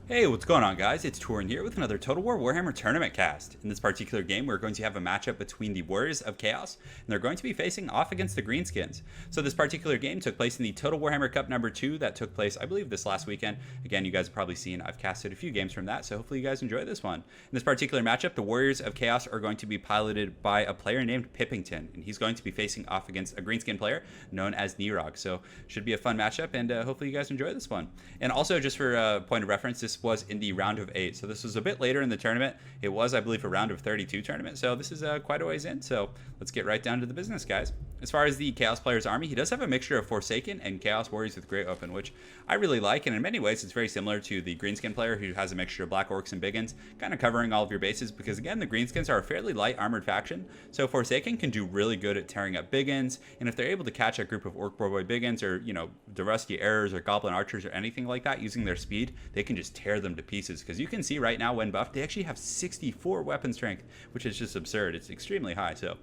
Hey, what's going on, guys? It's Turin here with another Total War Warhammer Tournament cast. In this particular game, we're going to have a matchup between the Warriors of Chaos, and they're going to be facing off against the Greenskins. So this particular game took place in the Total Warhammer Cup number 2 that took place, I believe, this last weekend. Again, you guys have probably seen I've casted a few games from that, so hopefully you guys enjoy this one. In this particular matchup, the Warriors of Chaos are going to be piloted by a player named Pippington, and he's going to be facing off against a Greenskin player known as Nirog. So should be a fun matchup, and hopefully you guys enjoy this one. And also, just for a point of reference, this was in the round of 8, so this was a bit later in the tournament. It was, I believe, a round of 32 tournament, so this is quite a ways in. So let's get right down to the business, guys. As far as the Chaos player's army, he does have a mixture of Forsaken and Chaos Warriors with Great Open, which I really like, and in many ways it's very similar to the Greenskin player, who has a mixture of Black Orcs and Biggins, kind of covering all of your bases, because again, the Greenskins are a fairly light armored faction, so Forsaken can do really good at tearing up Biggins, and if they're able to catch a group of Orc Boy Biggins, or, you know, the Rusty Arrows or Goblin Archers or anything like that, using their speed, they can just tear them to pieces, because you can see right now when buffed, they actually have 64 weapon strength, which is just absurd. It's extremely high, so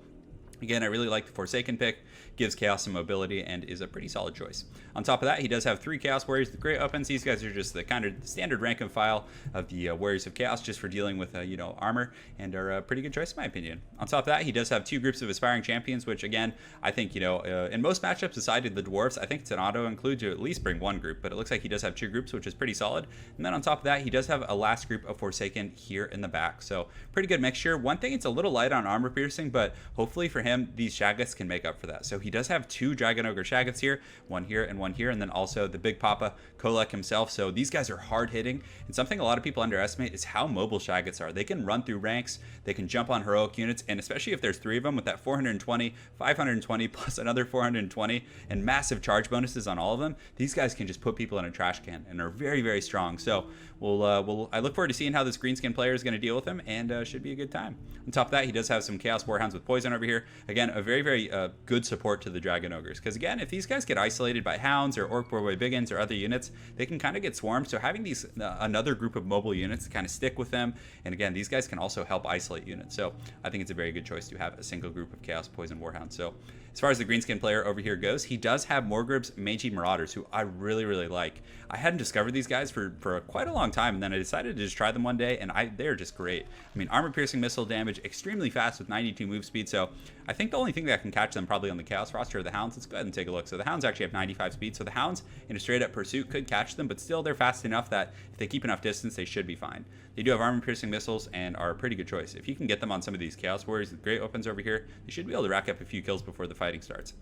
again, I really like the Forsaken pick. Gives Chaos some mobility and is a pretty solid choice. On top of that, he does have 3 Chaos Warriors with Great Opens. These guys are just the kind of standard rank and file of the Warriors of Chaos, just for dealing with, armor, and are a pretty good choice in my opinion. On top of that, he does have 2 groups of Aspiring Champions, which again, I think, in most matchups, aside the Dwarves, I think it's an auto-include to at least bring 1 group, but it looks like he does have 2 groups, which is pretty solid. And then on top of that, he does have a last group of Forsaken here in the back. So pretty good mixture. One thing, it's a little light on armor piercing, but hopefully for him, these Shaggoths can make up for that. So he does have 2 Dragon Ogre Shaggoths here, 1 here and 1 here, and then also the Big Papa Kolek himself. So these guys are hard hitting, and something a lot of people underestimate is how mobile Shaggoths are. They can run through ranks, they can jump on heroic units, and especially if there's 3 of them with that 420, 520 plus another 420 and massive charge bonuses on all of them, these guys can just put people in a trash can and are very, very strong. So I look forward to seeing how this Greenskin player is going to deal with him, and should be a good time. On top of that, he does have some Chaos Warhounds with Poison over here. Again, a very, very good support to the Dragon Ogres, because again, if these guys get isolated by Hounds or Orc Boy Biggins or other units, they can kind of get swarmed. So having these another group of mobile units to kind of stick with them, and again, these guys can also help isolate units. So I think it's a very good choice to have a single group of Chaos Poison Warhounds. So as far as the Greenskin player over here goes, he does have Morgrub's Mangy Marauders, who I really, really like. I hadn't discovered these guys for quite a long time, and then I decided to just try them one day, and they're just great. I mean, armor-piercing missile damage, extremely fast with 92 move speed, so I think the only thing that can catch them probably on the Chaos roster are the Hounds. Let's go ahead and take a look. So the Hounds actually have 95 speed, so the Hounds in a straight-up pursuit could catch them, but still they're fast enough that if they keep enough distance, they should be fine. They do have armor-piercing missiles and are a pretty good choice. If you can get them on some of these Chaos Warriors with Great Opens over here, they should be able to rack up a few kills before the fighting starts.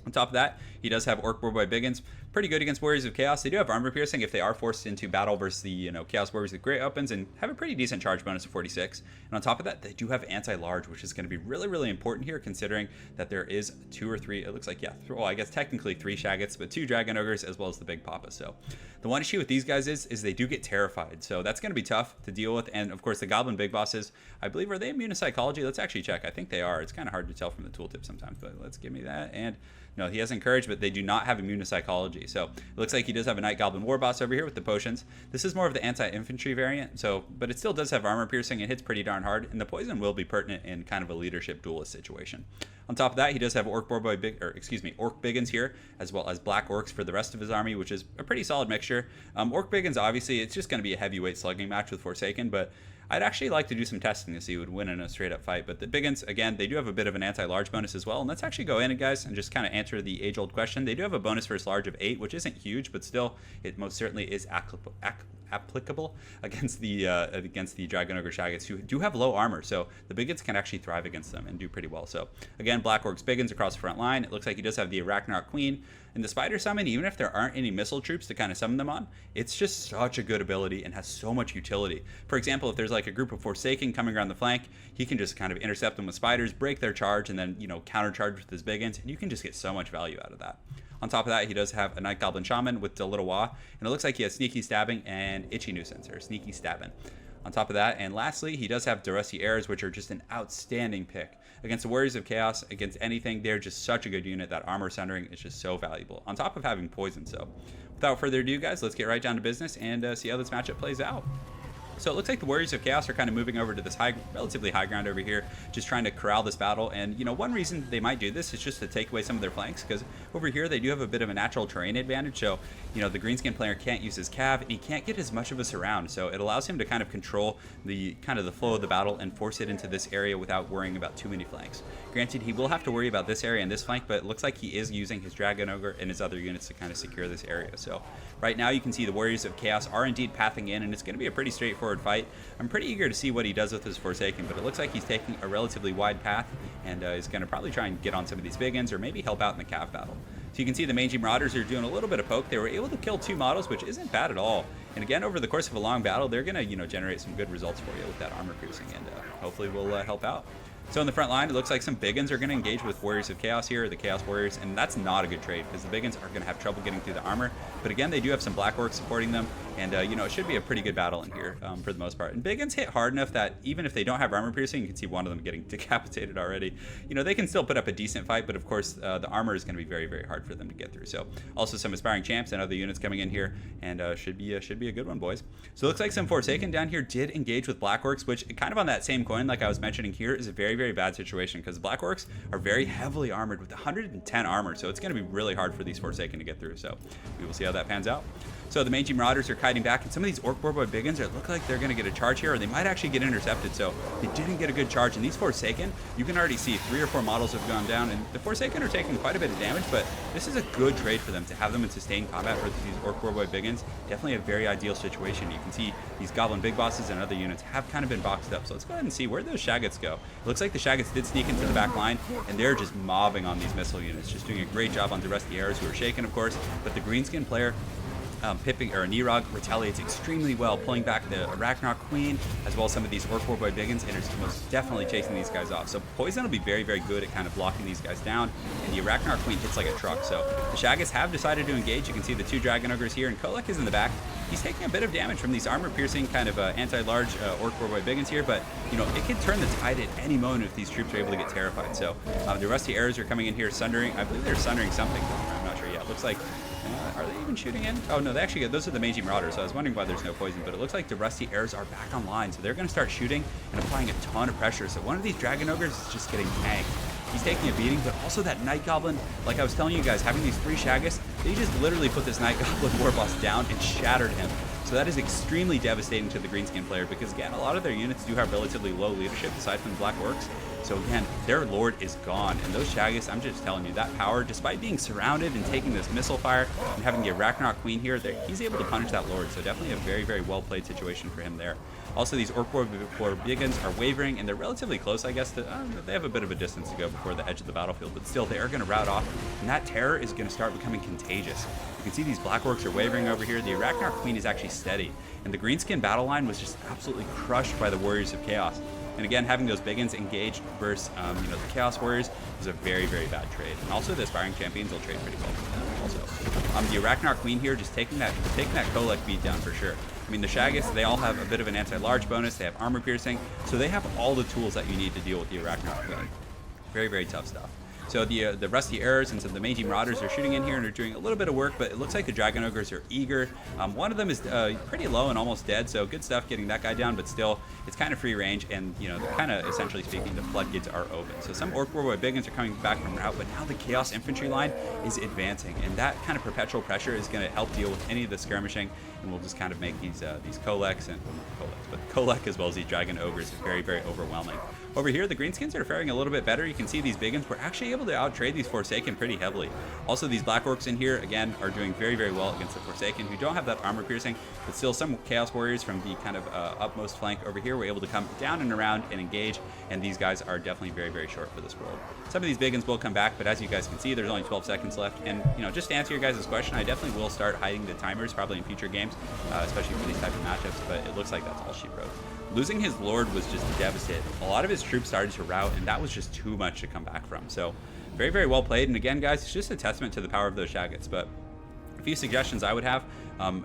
On top of that, he does have Orc Boy Biggins, pretty good against Warriors of Chaos. They do have armor piercing if they are forced into battle versus the Chaos Warriors with Great Opens, and have a pretty decent charge bonus of 46. And on top of that, they do have anti-large, which is going to be really, really important here, considering that there is 2 or 3. It looks like, well, I guess technically 3 Shaggoths, but 2 Dragon Ogres as well as the Big Papa. So the one issue with these guys is they do get terrified, so that's going to be tough to deal with. And of course, the Goblin Big Bosses, I believe, are they immune to psychology? Let's actually check. I think they are. It's kind of hard to tell from the tooltip sometimes, but let's give me that. And no, he has Encourage, but they do not have immune to psychology. So it looks like he does have a Night Goblin War Boss over here with the potions. This is more of the anti-infantry variant, but it still does have armor piercing and hits pretty darn hard, and the poison will be pertinent in kind of a leadership duelist situation. On top of that, he does have Orc Biggins here, as well as Black Orcs for the rest of his army, which is a pretty solid mixture. Orc Biggins, obviously, it's just going to be a heavyweight slugging match with Forsaken, but I'd actually like to do some testing to see who would win in a straight-up fight. But the Biggins, again, they do have a bit of an anti-large bonus as well. And let's actually go in, guys, and just kind of answer the age-old question. They do have a bonus versus large of 8, which isn't huge, but still, it most certainly is applicable against the Dragon Ogre Shaggoths, who do have low armor. So the Biggins can actually thrive against them and do pretty well. So again, Black Orcs Biggins across the front line. It looks like he does have the Arachnarok Queen. And the Spider Summon, even if there aren't any missile troops to kind of summon them on, it's just such a good ability and has so much utility. For example, if there's like a group of Forsaken coming around the flank, he can just kind of intercept them with spiders, break their charge, and then, countercharge with his Biggins, and you can just get so much value out of that. On top of that, he does have a Night Goblin Shaman with Delittle, and it looks like he has Sneaky Stabbing and Itchy Nuisance, or Sneaky Stabbing. On top of that, and lastly, he does have Rusty Arrows, which are just an outstanding pick. Against the Warriors of Chaos, against anything, they're just such a good unit. That armor centering is just so valuable, on top of having poison. So without further ado, guys, let's get right down to business and see how this matchup plays out. So it looks like the Warriors of Chaos are kind of moving over to this relatively high ground over here, just trying to corral this battle. And, you know, one reason they might do this is just to take away some of their flanks, because over here they do have a bit of a natural terrain advantage. So, you know, the Greenskin player can't use his cav, and he can't get as much of a surround. So it allows him to kind of control the flow of the battle and force it into this area without worrying about too many flanks. Granted, he will have to worry about this area and this flank, but it looks like he is using his Dragon Ogre and his other units to kind of secure this area. So right now you can see the Warriors of Chaos are indeed pathing in, and it's going to be a pretty straightforward fight. I'm pretty eager to see what he does with his Forsaken, but it looks like he's taking a relatively wide path and is going to probably try and get on some of these big ends or maybe help out in the cav battle. So you can see the Mangy Marauders are doing a little bit of poke. They were able to kill 2 models, which isn't bad at all. And again, over the course of a long battle, they're going to, you know, generate some good results for you with that armor piercing, and hopefully will help out. So in the front line, it looks like some Biggins are going to engage with Warriors of Chaos here, the Chaos Warriors, and that's not a good trade because the Biggins are going to have trouble getting through the armor. But again, they do have some Black Orcs supporting them, and you know, it should be a pretty good battle in here for the most part. And Biggins hit hard enough that even if they don't have armor piercing, you can see one of them getting decapitated already. You know, they can still put up a decent fight, but of course, the armor is going to be very, very hard for them to get through. So also some Aspiring Champs and other units coming in here, and should be a good one, boys. So it looks like some Forsaken down here did engage with Black Orcs, which kind of on that same coin, like I was mentioning here, is a very, very bad situation because Black Orcs are very heavily armored with 110 armor, so it's going to be really hard for these Forsaken to get through. So we will see how that pans out. So the Mangy Marauders are kiting back, and some of these Orc Boarboy Biggins look like they're going to get a charge here, or they might actually get intercepted. So they didn't get a good charge, and these Forsaken, you can already see 3 or 4 models have gone down, and the Forsaken are taking quite a bit of damage, but this is a good trade for them to have them in sustained combat for these Orc Boarboy Biggins. Definitely a very ideal situation. You can see these Goblin Big Bosses and other units have kind of been boxed up. So let's go ahead and see where those Shaggots go. It looks like the Shaggots did sneak into the back line, and they're just mobbing on these missile units, just doing a great job on the rest of the arrows who are shaken, of course, but the Greenskin player Nirog retaliates extremely well, pulling back the Arachnarch Queen, as well as some of these Orc Boarboy Biggins, and is most definitely chasing these guys off. So Poison will be very, very good at kind of blocking these guys down, and the Arachnarch Queen hits like a truck. So the Shaggots have decided to engage. You can see the 2 Dragon Ogres here, and Kolek is in the back. He's taking a bit of damage from these armor-piercing kind of anti-large Orc Boarboy Biggins here, but, you know, it can turn the tide at any moment if these troops are able to get terrified. So the rusty arrows are coming in here, sundering. I believe they're sundering something. I'm not sure yet. It looks like... are they even shooting in? Oh, no, they actually those are the Mangy Marauders, so I was wondering why there's no poison, but it looks like the Rusty Arrows are back online, so they're going to start shooting and applying a ton of pressure. So one of these Dragon Ogres is just getting tanked. He's taking a beating, but also that Night Goblin, like I was telling you guys, having these 3 Shaggots, they just literally put this Night Goblin War Boss down and shattered him. So that is extremely devastating to the Greenskin player because, again, a lot of their units do have relatively low leadership aside from the Black Orcs. So again, their Lord is gone, and those Shaggots, I'm just telling you, that power, despite being surrounded and taking this missile fire and having the Arachnarch Queen here, he's able to punish that Lord. So definitely a very, very well played situation for him there. Also, these Orc Boarboy Biggins are wavering, and they're relatively close, I guess. They have a bit of a distance to go before the edge of the battlefield, but still, they are going to rout off, and that terror is going to start becoming contagious. You can see these Black Orcs are wavering over here. The Arachnarch Queen is actually steady, and the Greenskin battle line was just absolutely crushed by the Warriors of Chaos. And again, having those Biggins engaged versus you know, the Chaos Warriors is a very, very bad trade. And also the Aspiring Champions will trade pretty well with them also. The Arachnarch Queen here just taking that Kolek beat down for sure. I mean, the Shaggots, they all have a bit of an anti-large bonus. They have armor piercing, so they have all the tools that you need to deal with the Arachnarch Queen. Very, very tough stuff. So the Rusty Arrows and some of the Mangy Marauders are shooting in here and are doing a little bit of work, but it looks like the Dragon Ogres are eager. One of them is pretty low and almost dead, so good stuff getting that guy down, but still, it's kind of free range, and, you know, they're kind of, essentially speaking, the floodgates are open. So some Orc Boarboy Biggins are coming back from route, but now the Chaos Infantry line is advancing, and that kind of perpetual pressure is going to help deal with any of the skirmishing, and we'll just kind of make these Koleks, and, well, not Koleks, but Kolek as well as these Dragon Ogres very, very overwhelming. Over here, the Greenskins are faring a little bit better. You can see these Biggins were actually able to out-trade these Forsaken pretty heavily. Also, these Black Orcs in here, again, are doing very, very well against the Forsaken, who don't have that armor piercing, but still some Chaos Warriors from the kind of upmost flank over here were able to come down and around and engage, and these guys are definitely very, very short for this world. Some of these Biggins will come back, but as you guys can see, there's only 12 seconds left, and, you know, just to answer your guys' question, I definitely will start hiding the timers, probably in future games, especially for these type of matchups, but it looks like that's all she wrote. Losing his Lord was just devastating. A lot of his troops started to rout, and that was just too much to come back from. So very, very well played. And again, guys, it's just a testament to the power of those Shaggots. But a few suggestions I would have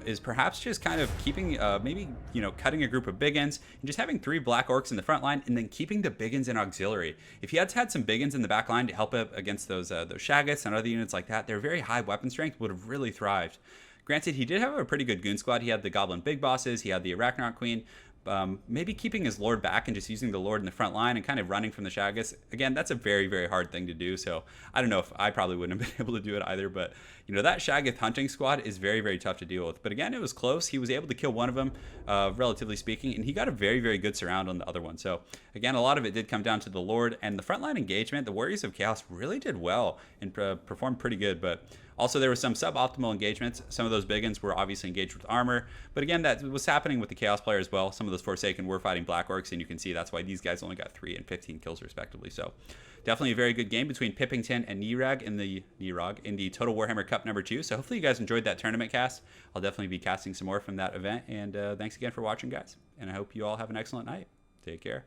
is perhaps just kind of keeping, maybe, you know, cutting a group of Biggins and just having 3 Black Orcs in the front line and then keeping the Biggins in auxiliary. If you had some Biggins in the back line to help up against those Shaggots and other units like that, their very high weapon strength would have really thrived. Granted, he did have a pretty good goon squad. He had the Goblin Big Bosses, he had the Arachnarch Queen, maybe keeping his Lord back and just using the Lord in the front line and kind of running from the Shaggus. Again, that's a very, very hard thing to do. So I don't know if I probably wouldn't have been able to do it either. But, you know, that Shaggoth hunting squad is very, very tough to deal with. But again, it was close. He was able to kill one of them, relatively speaking, and he got a very, very good surround on the other one. So again, a lot of it did come down to the Lord and the frontline engagement. The Warriors of Chaos really did well and performed pretty good. But also, there were some suboptimal engagements. Some of those big ones were obviously engaged with armor. But again, that was happening with the Chaos player as well. Some of those Forsaken were fighting Black Orcs, and you can see that's why these guys only got 3 and 15 kills respectively. So definitely a very good game between Pippington and Nirag in the Total Warhammer Cup number 2. So hopefully you guys enjoyed that tournament cast. I'll definitely be casting some more from that event. And thanks again for watching, guys. And I hope you all have an excellent night. Take care.